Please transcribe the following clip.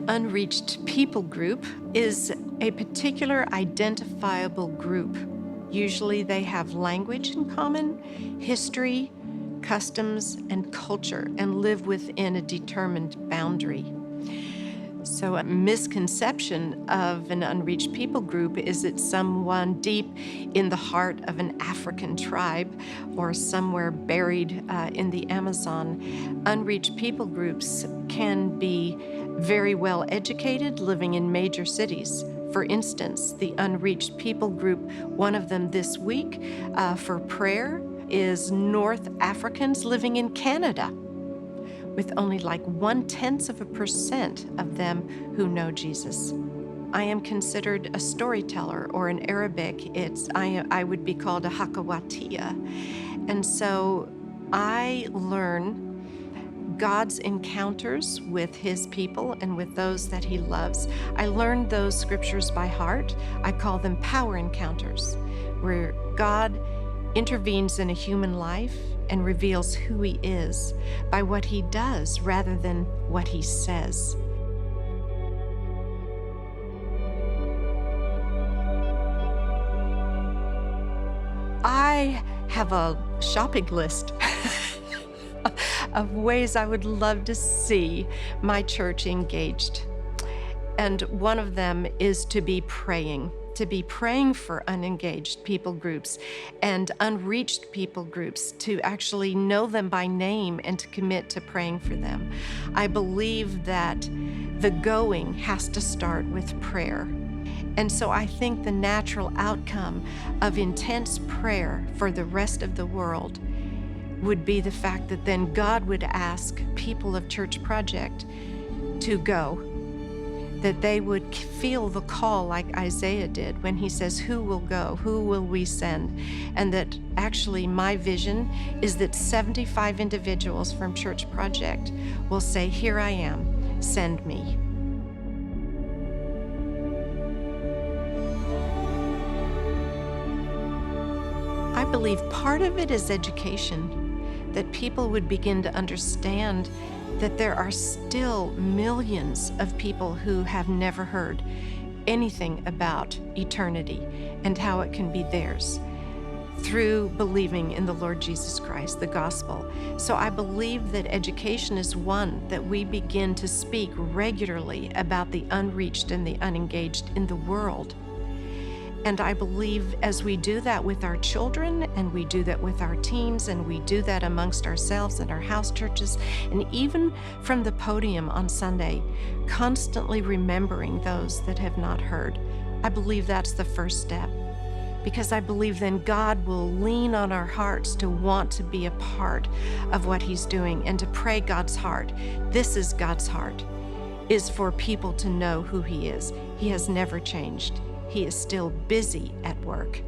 Unreached people group is a particular identifiable group. Usually they have language in common, history, customs, and culture, and live within a determined boundary. So a misconception of an unreached people group is it's someone deep in the heart of an African tribe or somewhere buried in the Amazon. Unreached people groups can be very well educated, living in major cities. For instance, the Unreached people group, one of them this week for prayer is North Africans living in Canada, with only like 0.1% of them who know Jesus. I am considered a storyteller, or in Arabic, I would be called a hakawatiya. And so I learn God's encounters with his people and with those that he loves. I learned those scriptures by heart. I call them power encounters, where God intervenes in a human life and reveals who he is by what he does rather than what he says. I have a shopping list of ways I would love to see my church engaged. And one of them is to be praying for unengaged people groups and unreached people groups, to actually know them by name and to commit to praying for them. I believe that the going has to start with prayer. And so I think the natural outcome of intense prayer for the rest of the world would be the fact that then God would ask people of Church Project to go, that they would feel the call like Isaiah did when he says, who will go? Who will we send? And that actually my vision is that 75 individuals from Church Project will say, here I am, send me. I believe part of it is education, that people would begin to understand that there are still millions of people who have never heard anything about eternity and how it can be theirs through believing in the Lord Jesus Christ, the gospel. So I believe that education is one, that we begin to speak regularly about the unreached and the unengaged in the world. And I believe as we do that with our children, and we do that with our teens, and we do that amongst ourselves in our house churches, and even from the podium on Sunday, constantly remembering those that have not heard, I believe that's the first step. Because I believe then God will lean on our hearts to want to be a part of what he's doing and to pray God's heart. This is God's heart, is for people to know who he is. He has never changed. He is still busy at work.